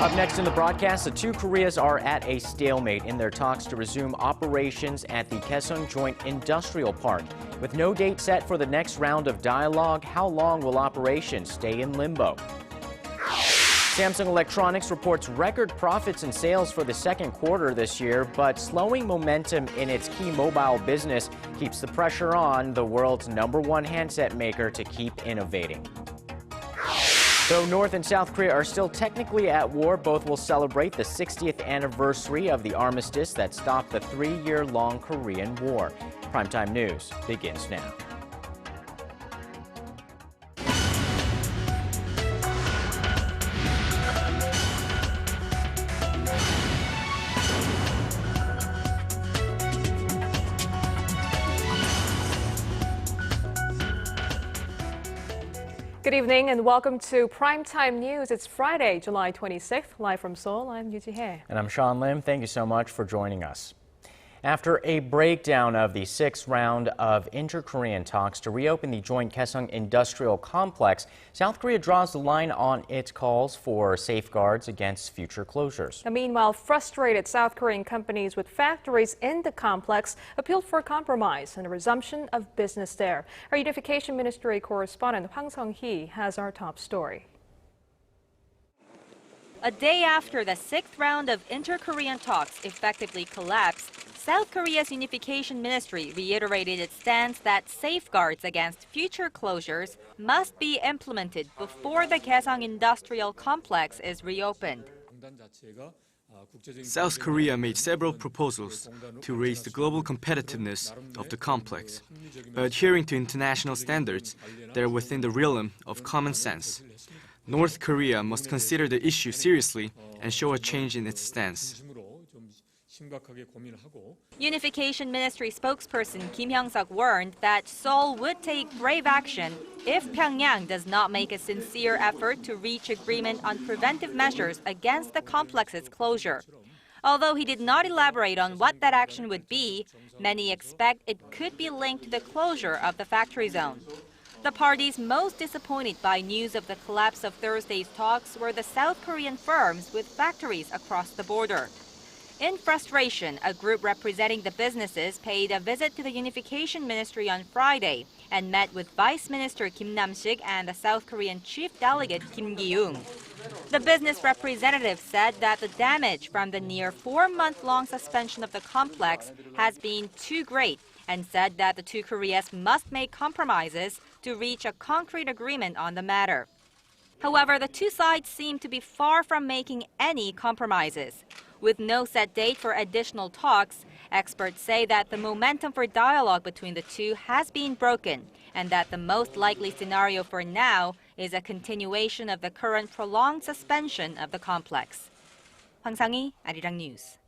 Up next in the broadcast, the two Koreas are at a stalemate in their talks to resume operations at the Kaesong Joint Industrial Park. With no date set for the next round of dialogue, how long will operations stay in limbo? Samsung Electronics reports record profits and sales for the second quarter this year, but slowing momentum in its key mobile business keeps the pressure on the world's #1 handset maker to keep innovating. Though North and South Korea are still technically at war, both will celebrate the 60th anniversary of the Armistice that stopped the 3-year-long Korean War. Primetime News begins now. Good evening and welcome to Primetime News. It's Friday, July 26th. Live from Seoul, I'm Yoo Ji-hye. And I'm Sean Lim. Thank you so much for joining us. After a breakdown of the 6th round of inter-Korean talks to reopen the joint Kaesong Industrial Complex, South Korea draws the line on its calls for safeguards against future closures. Now, meanwhile, frustrated South Korean companies with factories in the complex appealed for compromise and a resumption of business there. Our Unification Ministry correspondent Hwang Sung-hee has our top story. A day after the 6th round of inter-Korean talks effectively collapsed, South Korea's Unification Ministry reiterated its stance that safeguards against future closures must be implemented before the Kaesong Industrial Complex is reopened. South Korea made several proposals to raise the global competitiveness of the complex, by adhering to international standards that are within the realm of common sense. North Korea must consider the issue seriously and show a change in its stance. Unification Ministry spokesperson Kim Hyung-suk warned that Seoul would take brave action if Pyongyang does not make a sincere effort to reach agreement on preventive measures against the complex's closure. Although he did not elaborate on what that action would be, many expect it could be linked to the closure of the factory zone. The parties most disappointed by news of the collapse of Thursday's talks were the South Korean firms with factories across the border. In frustration, a group representing the businesses paid a visit to the Unification Ministry on Friday and met with Vice Minister Kim Nam-sik and the South Korean Chief Delegate Kim Gi-young. The business representative said that the damage from the near 4-month-long suspension of the complex has been too great and said that the two Koreas must make compromises to reach a concrete agreement on the matter. However, the two sides seem to be far from making any compromises. With no set date for additional talks, experts say that the momentum for dialogue between the two has been broken and that the most likely scenario for now is a continuation of the current prolonged suspension of the complex. Hwang Sang-hee, Arirang News.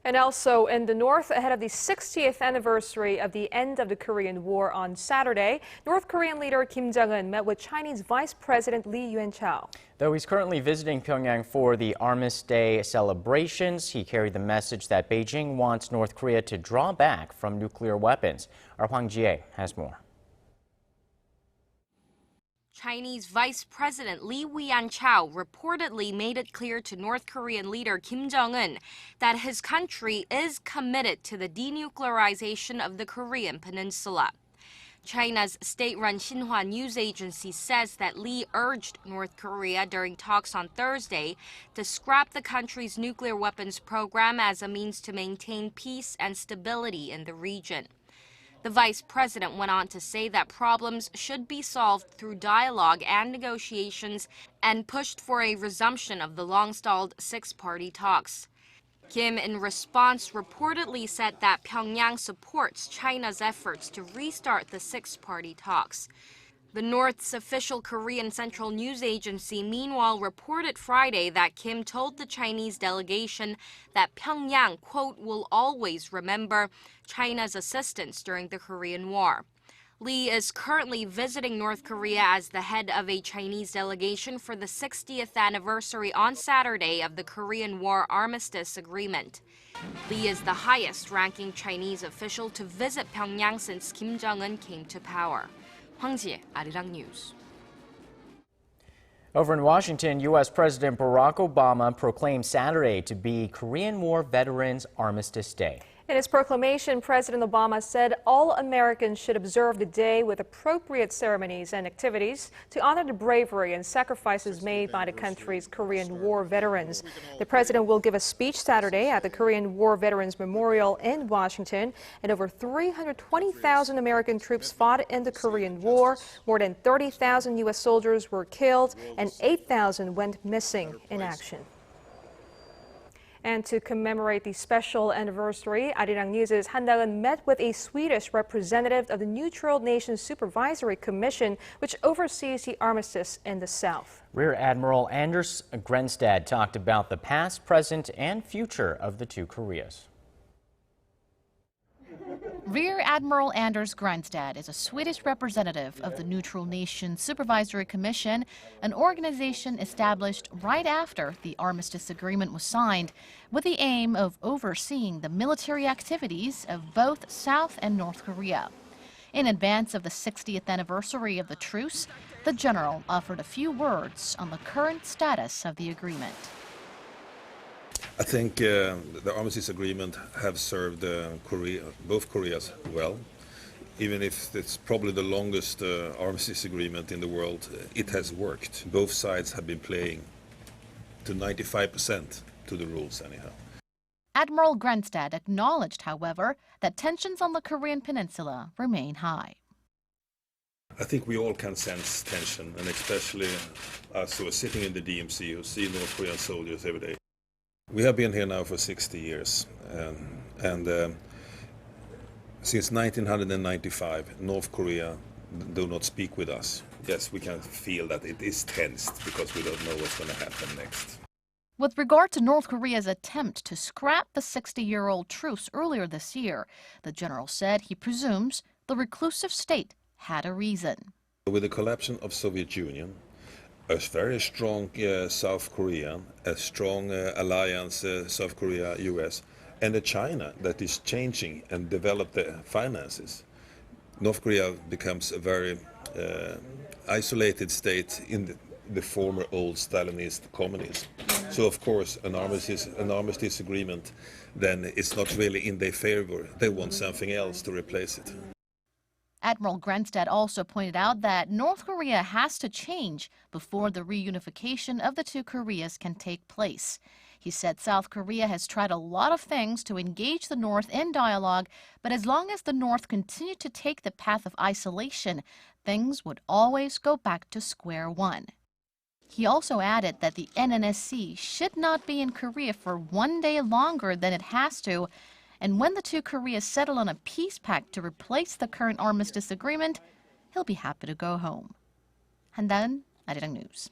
And also in the north, ahead of the 60th anniversary of the end of the Korean War on Saturday, North Korean leader Kim Jongun met with Chinese Vice President Lee Yuan-chao. Though he's currently visiting Pyongyang for the Armistice Day celebrations, he carried the message that Beijing wants North Korea to draw back from nuclear weapons. Our Hwang Ji-hye has more. Chinese Vice President Lee Yuan-chao reportedly made it clear to North Korean leader Kim Jong-un that his country is committed to the denuclearization of the Korean peninsula. China's state-run Xinhua news agency says that Lee urged North Korea during talks on Thursday to scrap the country's nuclear weapons program as a means to maintain peace and stability in the region. The vice president went on to say that problems should be solved through dialogue and negotiations and pushed for a resumption of the long-stalled six-party talks. Kim, in response, reportedly said that Pyongyang supports China's efforts to restart the six-party talks. The North's official Korean Central News Agency meanwhile reported Friday that Kim told the Chinese delegation that Pyongyang, quote, will always remember China's assistance during the Korean War. Lee is currently visiting North Korea as the head of a Chinese delegation for the 60th anniversary on Saturday of the Korean War Armistice Agreement. Lee is the highest-ranking Chinese official to visit Pyongyang since Kim Jong-un came to power. Hwang Ji-hye, Arirang News. Over in Washington, U.S. President Barack Obama proclaimed Saturday to be Korean War Veterans Armistice Day. In his proclamation, President Obama said all Americans should observe the day with appropriate ceremonies and activities to honor the bravery and sacrifices made by the country's Korean War veterans. The president will give a speech Saturday at the Korean War Veterans Memorial in Washington. And over 320,000 American troops fought in the Korean War. More than 30,000 U.S. soldiers were killed and 8,000 went missing in action. And to commemorate the special anniversary, Arirang News' Han Daeun met with a Swedish representative of the Neutral Nations Supervisory Commission, which oversees the armistice in the South. Rear Admiral Anders Grenstad talked about the past, present, and future of the two Koreas. Rear Admiral Anders Grenstad is a Swedish representative of the Neutral Nations Supervisory Commission, an organization established right after the Armistice Agreement was signed, with the aim of overseeing the military activities of both South and North Korea. In advance of the 60th anniversary of the truce, the general offered a few words on the current status of the agreement. I think the Armistice Agreement have served both Koreas well. Even if it's probably the longest Armistice Agreement in the world, it has worked. Both sides have been playing to 95% to the rules anyhow. Admiral Grenstad acknowledged, however, that tensions on the Korean peninsula remain high. I think we all can sense tension, and especially us who are sitting in the DMZ who see North Korean soldiers every day. We have been here now for 60 years, and since 1995, North Korea do not speak with us. Yes, we can feel that it is tensed because we don't know what's going to happen next. With regard to North Korea's attempt to scrap the 60-year-old truce earlier this year, the general said he presumes the reclusive state had a reason. With the collapse of Soviet Union, a very strong South Korea, a strong alliance South Korea-US, and a China that is changing and develop the finances. North Korea becomes a very isolated state in the former old Stalinist communism. So of course an armistice agreement then it's not really in their favor. They want something else to replace it. Admiral Grenstad also pointed out that North Korea has to change before the reunification of the two Koreas can take place. He said South Korea has tried a lot of things to engage the North in dialogue, but as long as the North continued to take the path of isolation, things would always go back to square one. He also added that the NNSC should not be in Korea for one day longer than it has to, and when the two Koreas settle on a peace pact to replace the current armistice agreement, he'll be happy to go home. Han Daeun, Arirang News.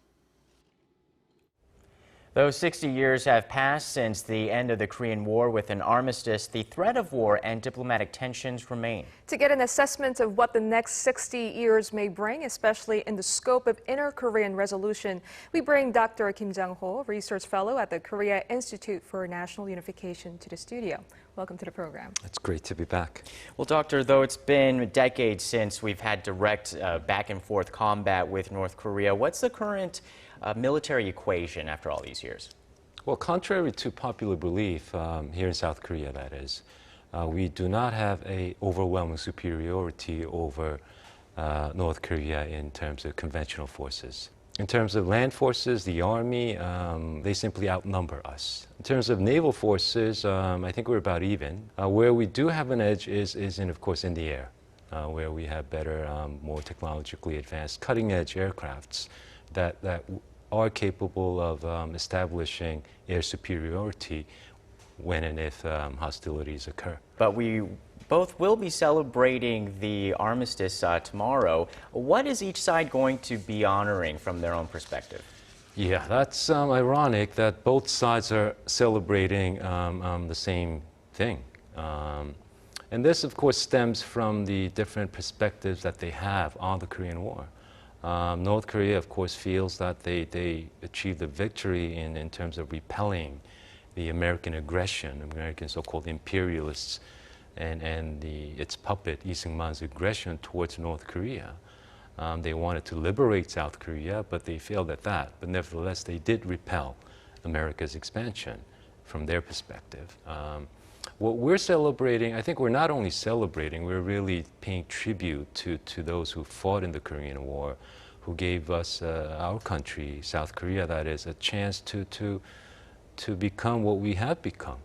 Though 60 years have passed since the end of the Korean War with an armistice, the threat of war and diplomatic tensions remain. To get an assessment of what the next 60 years may bring, especially in the scope of inter-Korean resolution, we bring Dr. Kim JongHo, Research Fellow at the Korea Institute for National Unification, to the studio. Welcome to the program. It's great to be back. Well, Doctor, though it's been decades since we've had direct back and forth combat with North Korea, what's the current military equation after all these years? Well, contrary to popular belief, here in South Korea, that is, we do not have an overwhelming superiority over North Korea in terms of conventional forces. In terms of land forces, the Army, they simply outnumber us. In terms of naval forces, I think we're about even. Where we do have an edge is of course, in the air, where we have better, more technologically advanced, cutting-edge aircrafts that are capable of establishing air superiority when and if hostilities occur. But we both will be celebrating the armistice tomorrow. What is each side going to be honoring from their own perspective? Yeah, that's ironic that both sides are celebrating the same thing. And this, of course, stems from the different perspectives that they have on the Korean War. North Korea, of course, feels that they achieved a victory in terms of repelling the American aggression, American so-called imperialists, and its puppet, Lee Seung-man's aggression towards North Korea. They wanted to liberate South Korea, but they failed at that. But nevertheless, they did repel America's expansion from their perspective. What we're celebrating, I think we're not only celebrating, we're really paying tribute to those who fought in the Korean War, who gave us, our country, South Korea, that is, a chance to become what we have become.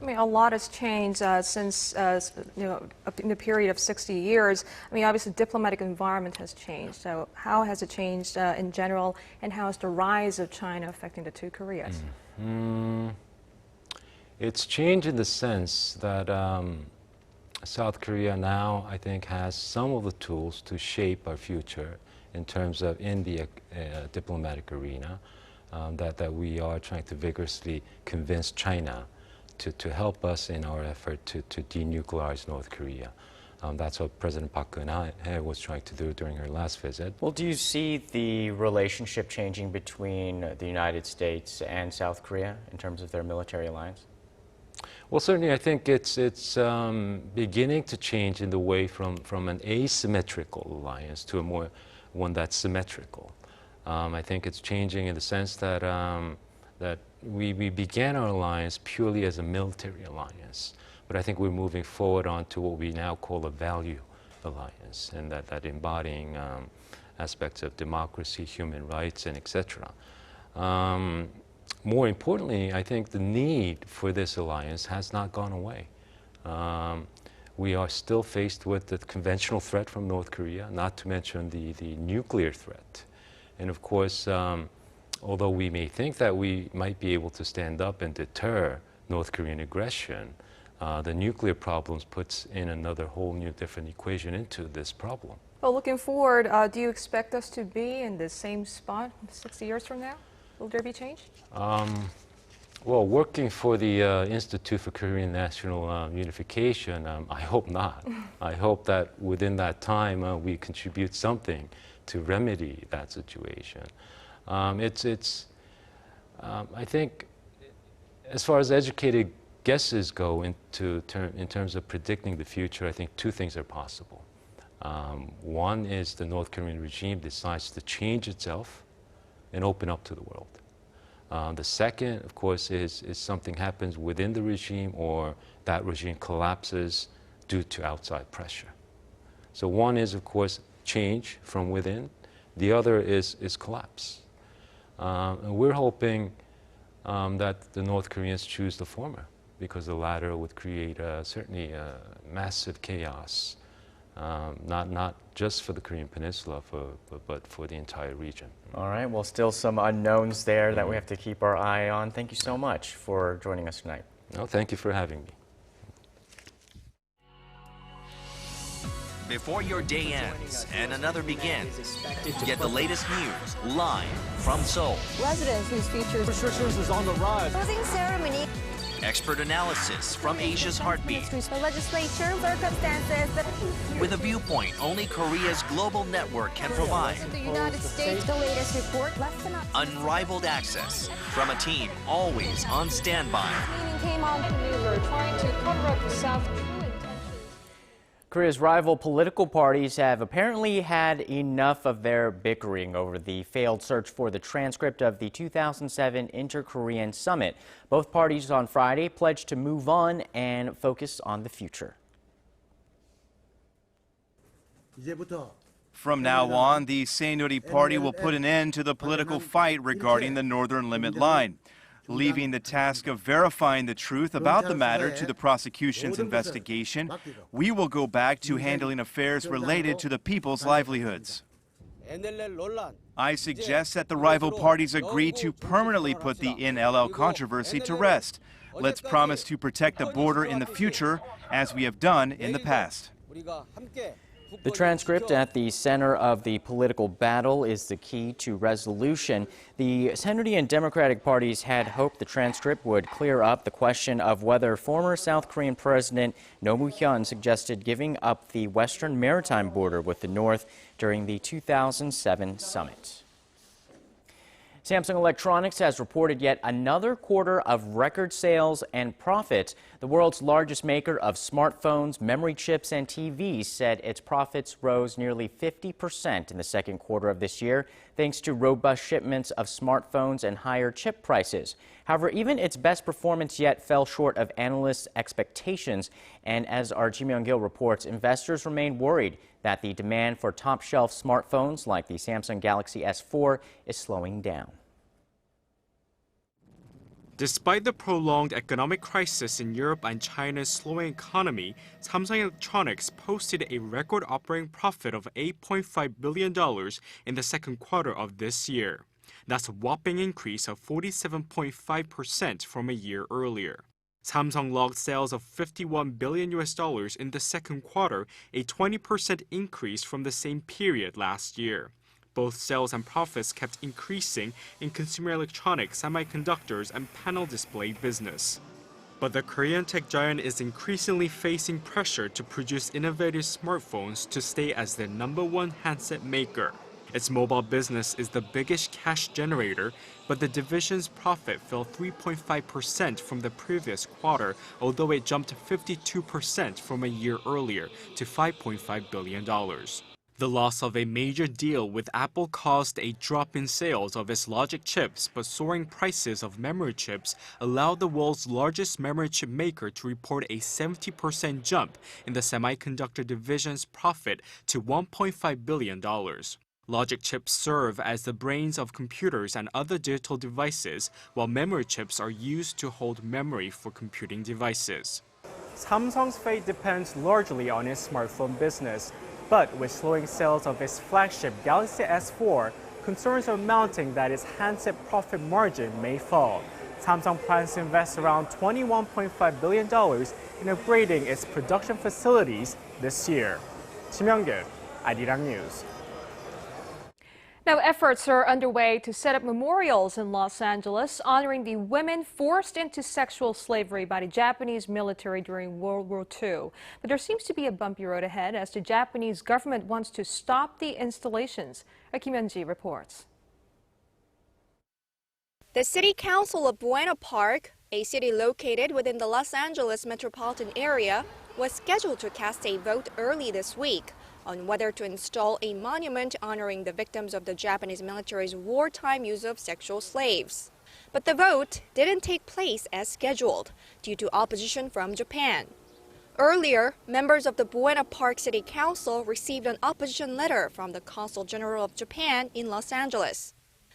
I mean, a lot has changed since, in the period of 60 years. I mean, obviously, the diplomatic environment has changed. So how has it changed in general, and how is the rise of China affecting the two Koreas? It's changed in the sense that South Korea now, I think, has some of the tools to shape our future in terms of in the diplomatic arena, that we are trying to vigorously convince China to help us in our effort to denuclearize North Korea. That's what President Park Geun-hye was trying to do during her last visit. Well, do you see the relationship changing between the United States and South Korea in terms of their military alliance? Well, certainly I think it's beginning to change in the way from an asymmetrical alliance to a more one that's symmetrical. I think it's changing in the sense that that we began our alliance purely as a military alliance, but I think we're moving forward on to what we now call a value alliance, and that embodying aspects of democracy, human rights, and etc. More importantly, I think the need for this alliance has not gone away. We are still faced with the conventional threat from North Korea, not to mention the nuclear threat. And of course, although we may think that we might be able to stand up and deter North Korean aggression, the nuclear problems puts in another whole new different equation into this problem. Well, looking forward, do you expect us to be in the same spot 60 years from now? Will there be change? Well, working for the Institute for Korean National Unification, I hope not. I hope that within that time we contribute something to remedy that situation. I think, as far as educated guesses go in terms of predicting the future, I think two things are possible. One is the North Korean regime decides to change itself and open up to the world. The second, of course, is something happens within the regime or that regime collapses due to outside pressure. So one is, of course, change from within. The other is collapse. And we're hoping that the North Koreans choose the former, because the latter would create certainly massive chaos, not just for the Korean Peninsula, but for the entire region. All right, well, still some unknowns there that we have to keep our eye on. Thank you so much for joining us tonight. No, thank you for having me. Before your day ends and another begins, get the latest news live from Seoul. Residents whose features restrictions is on the rise. Closing ceremony. Expert analysis from Asia's heartbeat. The legislature, circumstances. With a viewpoint only Korea's global network can provide. The United States, the latest report, less than unrivaled access from a team always on standby. Came on to maneuver, trying to cover up the South. Korea's rival political parties have apparently had enough of their bickering over the failed search for the transcript of the 2007 Inter-Korean summit. Both parties on Friday pledged to move on and focus on the future. From now on, the Saenuri Party will put an end to the political fight regarding the Northern Limit Line, leaving the task of verifying the truth about the matter to the prosecution's investigation. We will go back to handling affairs related to the people's livelihoods. I suggest that the rival parties agree to permanently put the NLL controversy to rest. Let's promise to protect the border in the future, as we have done in the past. The transcript at the center of the political battle is the key to resolution. The Saenuri and Democratic parties had hoped the transcript would clear up the question of whether former South Korean President Roh Moo-hyun suggested giving up the western maritime border with the North during the 2007 summit. Samsung Electronics has reported yet another quarter of record sales and profits. The world's largest maker of smartphones, memory chips, and TVs said its profits rose nearly 50% in the second quarter of this year, thanks to robust shipments of smartphones and higher chip prices. However, even its best performance yet fell short of analysts' expectations. And as our Kim Young-gil reports, investors remain worried that the demand for top-shelf smartphones like the Samsung Galaxy S4 is slowing down. Despite the prolonged economic crisis in Europe and China's slowing economy, Samsung Electronics posted a record operating profit of $8.5 billion in the second quarter of this year. That's a whopping increase of 47.5% from a year earlier. Samsung logged sales of $51 billion in the second quarter, a 20% increase from the same period last year. Both sales and profits kept increasing in consumer electronics, semiconductors, and panel display business. But the Korean tech giant is increasingly facing pressure to produce innovative smartphones to stay as the #1 handset maker. Its mobile business is the biggest cash generator, but the division's profit fell 3.5% from the previous quarter, although it jumped 52% from a year earlier to $5.5 billion. The loss of a major deal with Apple caused a drop in sales of its logic chips, but soaring prices of memory chips allowed the world's largest memory chip maker to report a 70% jump in the semiconductor division's profit to $1.5 billion. Logic chips serve as the brains of computers and other digital devices, while memory chips are used to hold memory for computing devices. Samsung's fate depends largely on its smartphone business. But with slowing sales of its flagship Galaxy S4, concerns are mounting that its handset profit margin may fall. Samsung plans to invest around $21.5 billion in upgrading its production facilities this year. Kim Young-gil, Arirang News. Now, efforts are underway to set up memorials in Los Angeles honoring the women forced into sexual slavery by the Japanese military during World War II. But there seems to be a bumpy road ahead as the Japanese government wants to stop the installations. Kim Hyun-ji reports. The City Council of Buena Park, a city located within the Los Angeles metropolitan area, was scheduled to cast a vote early this week on whether to install a monument honoring the victims of the Japanese military's wartime use of sexual slaves. But the vote didn't take place as scheduled due to opposition from Japan. Earlier, members of the Buena Park City Council received an opposition letter from the Consul General of Japan in Los Angeles.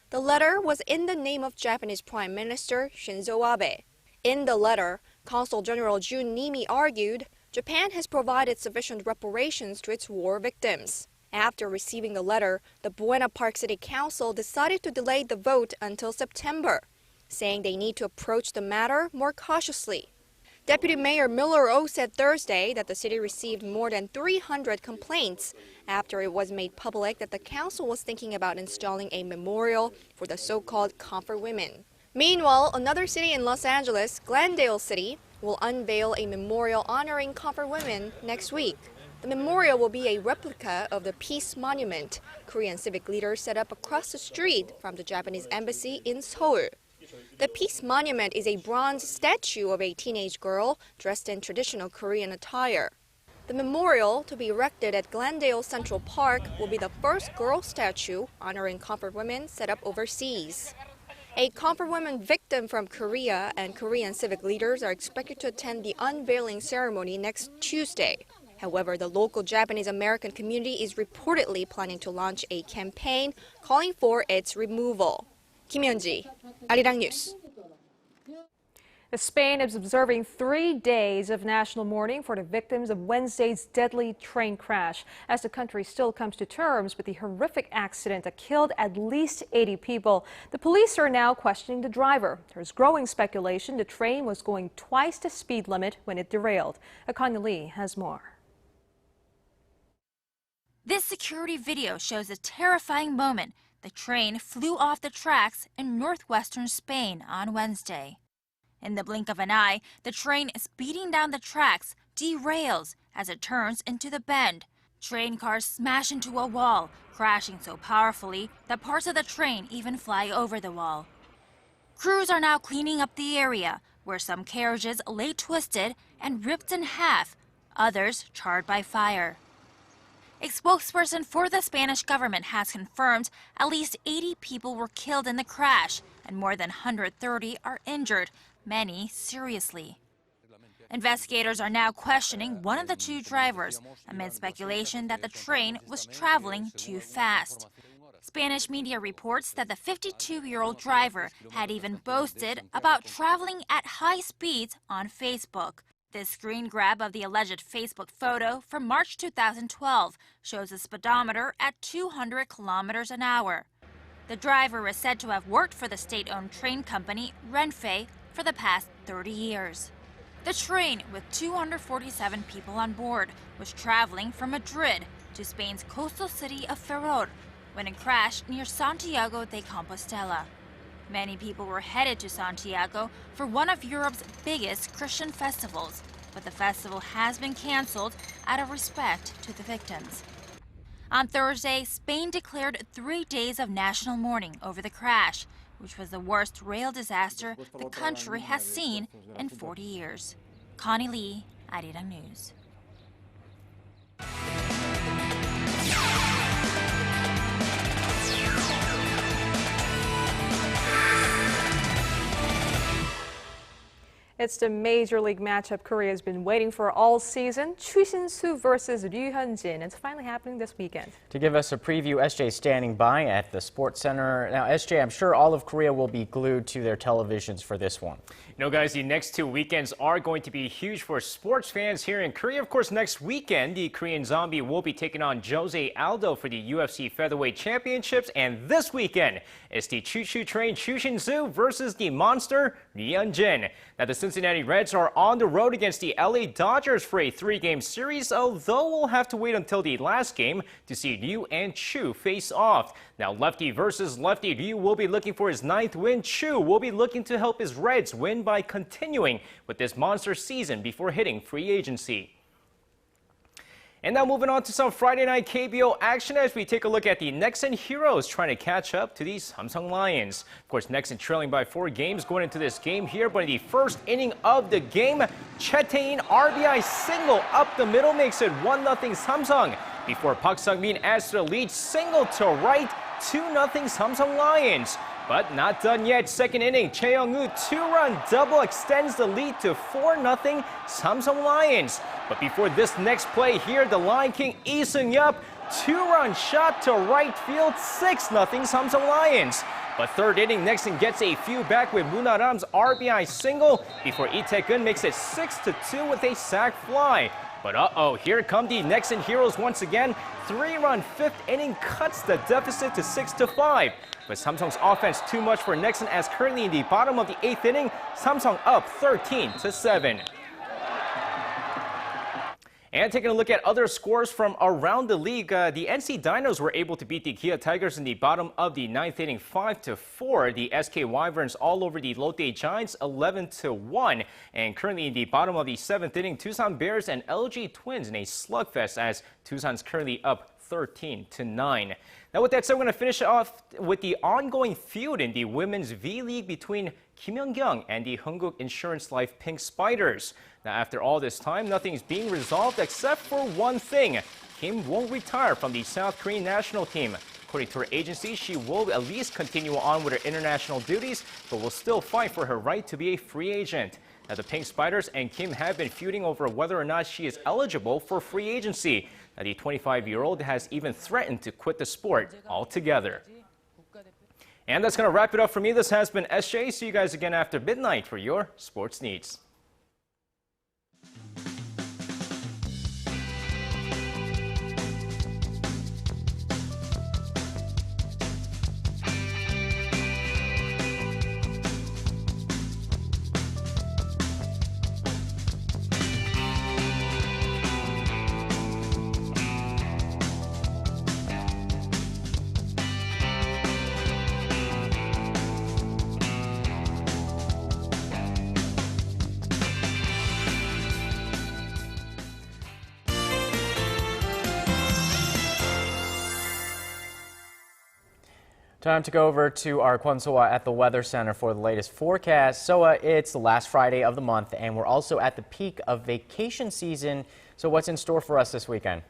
The letter was in the name of Japanese Prime Minister Shinzo Abe. In the letter, Consul General Jun Nimi argued Japan has provided sufficient reparations to its war victims. After receiving the letter, the Buena Park City Council decided to delay the vote until September, saying they need to approach the matter more cautiously. Deputy Mayor Miller Oh said Thursday that the city received more than 300 complaints after it was made public that the council was thinking about installing a memorial for the so-called comfort women. Meanwhile, another city in Los Angeles, Glendale City, will unveil a memorial honoring comfort women next week. The memorial will be a replica of the Peace Monument Korean civic leaders set up across the street from the Japanese embassy in Seoul. The Peace Monument is a bronze statue of a teenage girl dressed in traditional Korean attire. The memorial, to be erected at Glendale Central Park, will be the first girl statue honoring comfort women set up overseas. A comfort women victim from Korea and Korean civic leaders are expected to attend the unveiling ceremony next Tuesday. However, the local Japanese American community is reportedly planning to launch a campaign calling for its removal. Kim Hyun-ji, Arirang News. Spain is observing 3 days of national mourning for the victims of Wednesday's deadly train crash, as the country still comes to terms with the horrific accident that killed at least 80 people. The police are now questioning the driver. There's growing speculation the train was going twice the speed limit when it derailed. Akanya Lee has more. This security video shows a terrifying moment. The train flew off the tracks in northwestern Spain on Wednesday. In the blink of an eye, the train speeding down the tracks derails as it turns into the bend. Train cars smash into a wall, crashing so powerfully that parts of the train even fly over the wall. Crews are now cleaning up the area, where some carriages lay twisted and ripped in half, others charred by fire. A spokesperson for the Spanish government has confirmed at least 80 people were killed in the crash and more than 130 are injured, many seriously. Investigators are now questioning one of the two drivers amid speculation that the train was traveling too fast. Spanish media reports that the 52-year-old driver had even boasted about traveling at high speeds on Facebook. This screen grab of the alleged Facebook photo from March 2012 shows the speedometer at 200 kilometers an hour. The driver is said to have worked for the state-owned train company Renfe for the past 30 years. The train, with 247 people on board, was traveling from Madrid to Spain's coastal city of Ferrol when it crashed near Santiago de Compostela. Many people were headed to Santiago for one of Europe's biggest Christian festivals, but the festival has been canceled out of respect to the victims. On Thursday, Spain declared 3 days of national mourning over the crash, which was the worst rail disaster the country has seen in 40 years. Connie Lee, Arirang News. It's the major league matchup Korea has been waiting for all season. Chu Shin-soo versus Ryu Hyun-jin. It's finally happening this weekend. To give us a preview, SJ is standing by at the Sports Center. Now, SJ, I'm sure all of Korea will be glued to their televisions for this one. You know, guys, the next 2 weekends are going to be huge for sports fans here in Korea. Of course, next weekend, the Korean Zombie will be taking on Jose Aldo for the UFC Featherweight Championships. And this weekend, it's the Choo-Choo Train Chu Shin-soo versus the Monster Ryu Hyun-jin. Now, the Cincinnati Reds are on the road against the LA Dodgers for a 3-game series, although we'll have to wait until the last game to see Ryu and Chu face off. Now, lefty versus lefty, Ryu will be looking for his 9th win. Chu will be looking to help his Reds win by continuing with this monster season before hitting free agency. And now moving on to some Friday night KBO action as we take a look at the Nexen Heroes trying to catch up to the Samsung Lions. Of course, Nexen trailing by 4 games going into this game here, but in the first inning of the game, Chae-tae-in RBI single up the middle makes it 1-0 Samsung before Park Sung-min adds to the lead single to right, 2-0 Samsung Lions. But not done yet. Second inning, Choi Young-woo 2-run double extends the lead to 4-0 Samsung Lions. But before this next play here, the Lion King Lee Seung-yup 2-run shot to right field, 6-0 Samsung Lions. But third inning, Nexen gets a few back with Moon Ah-ram's RBI single before Lee Tae-geun makes it 6-2 with a sac fly. But here come the Nexen Heroes once again. 3-run 5th inning cuts the deficit to 6-5. But Samsung's offense too much for Nexen as currently in the bottom of the 8th inning, Samsung up 13-7. And taking a look at other scores from around the league, the NC Dinos were able to beat the Kia Tigers in the bottom of the 9th inning 5-4. The SK Wyverns all over the Lotte Giants 11-1. And currently in the bottom of the 7th inning, Tucson Bears and LG Twins in a slugfest as Tucson's currently up 13-9. Now with that said, we're going to finish off with the ongoing feud in the Women's V-League between Kim Young and the Hunguk Insurance Life Pink Spiders. Now after all this time, nothing's being resolved except for one thing. Kim won't retire from the South Korean national team. According to her agency, she will at least continue on with her international duties, but will still fight for her right to be a free agent. Now the Pink Spiders and Kim have been feuding over whether or not she is eligible for free agency. Now the 25-year-old has even threatened to quit the sport altogether. And that's going to wrap it up for me. This has been SJ. See you guys again after midnight for your sports needs. Time to go over to our Kwon So-ah at the Weather Center for the latest forecast. So it's the last Friday of the month, and we're also at the peak of vacation season. So what's in store for us this weekend?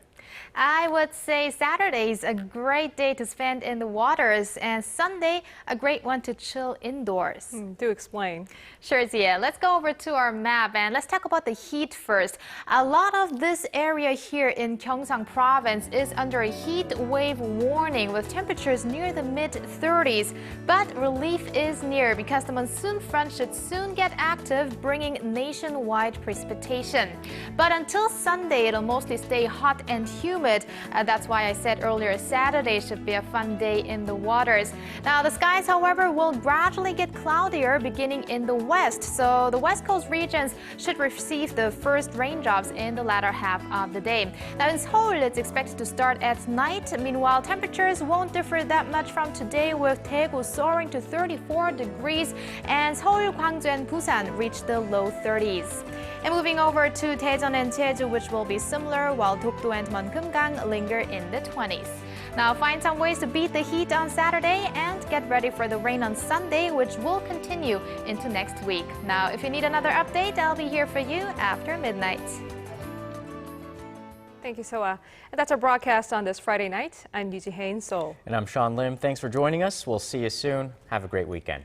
I would say Saturday is a great day to spend in the waters, and Sunday a great one to chill indoors. Do explain. Sure, Zia. Let's go over to our map and let's talk about the heat first. A lot of this area here in Gyeongsang Province is under a heat wave warning with temperatures near the mid-30s. But relief is near because the monsoon front should soon get active, bringing nationwide precipitation. But until Sunday, it'll mostly stay hot and humid. That's why I said earlier Saturday should be a fun day in the waters. Now the skies, however, will gradually get cloudier beginning in the west. So the west coast regions should receive the first raindrops in the latter half of the day. Now in Seoul, it's expected to start at night. Meanwhile, temperatures won't differ that much from today, with Daegu soaring to 34 degrees and Seoul, Gwangju, and Busan reach the low 30s. And moving over to Daejeon and Jeju, which will be similar, while Dokdo and Munkumgang linger in the 20s. Now find some ways to beat the heat on Saturday and get ready for the rain on Sunday, which will continue into next week. Now, if you need another update, I'll be here for you after midnight. Thank you, So-ah. And that's our broadcast on this Friday night. I'm Lee Ji-hye in Seoul. And I'm Sean Lim. Thanks for joining us. We'll see you soon. Have a great weekend.